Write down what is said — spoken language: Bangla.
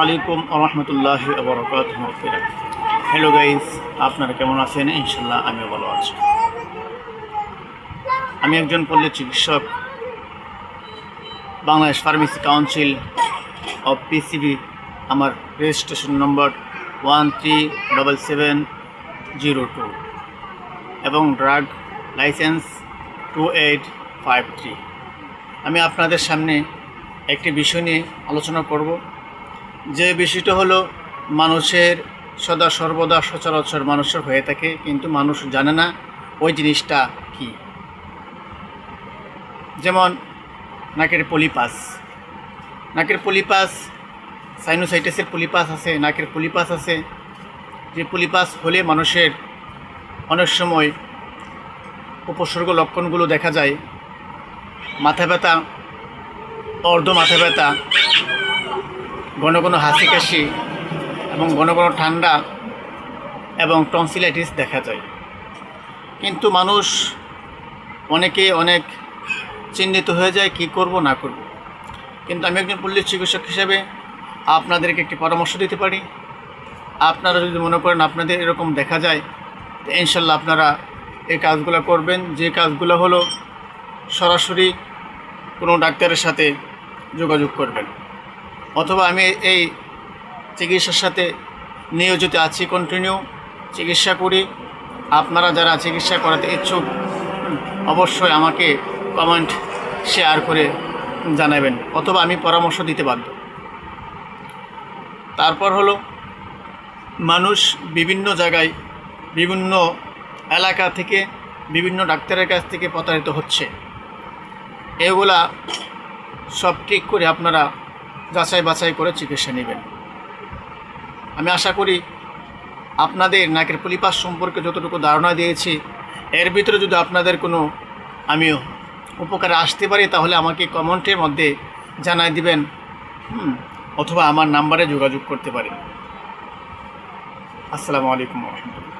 আলাইকুম রহমতুল্লাহ বরকাতুহু। হ্যালো গাইস, আপনারা কেমন আছেন? ইনশাল্লাহ আমিও ভালো আছি। আমি একজন পল্লী চিকিৎসক, Bangladesh pharmacy council of PCB. আমার রেজিস্ট্রেশন নম্বর 137702 এবং ড্রাগ লাইসেন্স 2853। আমি আপনাদের সামনে একটি বিষয় নিয়ে আলোচনা করব, যে বিষয়টা হলো মানুষের সদা সর্বদা সচরাচর মানুষের হয়ে থাকে, কিন্তু মানুষ জানে না ওই জিনিসটা কি। যেমন নাকের পলিপাস, সাইনোসাইটিসের পলিপাস আছে, নাকের পলিপাস আছে। যে পলিপাস হলে মানুষের অনেক সময় উপসর্গ লক্ষণগুলো দেখা যায়: মাথা ব্যথা, অর্ধ মাথা ব্যথা, ঘন ঘন হাসি কাশি এবং ঘন ঘন ঠান্ডা এবং টনসিলাইটিস দেখা যায়। কিন্তু মানুষ অনেক চিন্তিত হয়ে যায় কি করব না করব। কিন্তু আমি একজন পল্লী চিকিৎসক হিসেবে আপনাদেরকে একটি পরামর্শ দিতে পারি। আপনারা যদি মনে করেন আপনাদের এরকম দেখা যায়, তো ইনশাল্লাহ আপনারা এই কাজগুলো করবেন। যে কাজগুলো হলো সরাসরি কোনো ডাক্তারের সাথে যোগাযোগ করবেন, অথবা আমি এই চিকিৎসার সাথে নিয়োজিত আছি, কন্টিনিউ চিকিৎসা করি। আপনারা যারা চিকিৎসা করাতে ইচ্ছুক অবশ্যই আমাকে কমেন্ট শেয়ার করে জানাবেন, অথবা আমি পরামর্শ দিতে বাধ্য। তারপর হলো মানুষ বিভিন্ন জায়গায়, বিভিন্ন এলাকা থেকে, বিভিন্ন ডাক্তারের কাছ থেকে প্রতারিত হচ্ছে। এগুলা সব ঠিক করে আপনারা যাচাই বাছাই করে চিকিৎসা নেবেন। আমি আশা করি আপনাদের নাকের পলিপাস সম্পর্কে যতটুকু ধারণা দিয়েছি, এর ভিতরে যদি আপনাদের কোনো আমিও উপকারে আসতে পারি, তাহলে আমাকে কমেন্টের মধ্যে জানাই দিবেন, অথবা আমার নাম্বারে যোগাযোগ করতে পারেন। আসসালামু আলাইকুম রহমতুল্লাহ।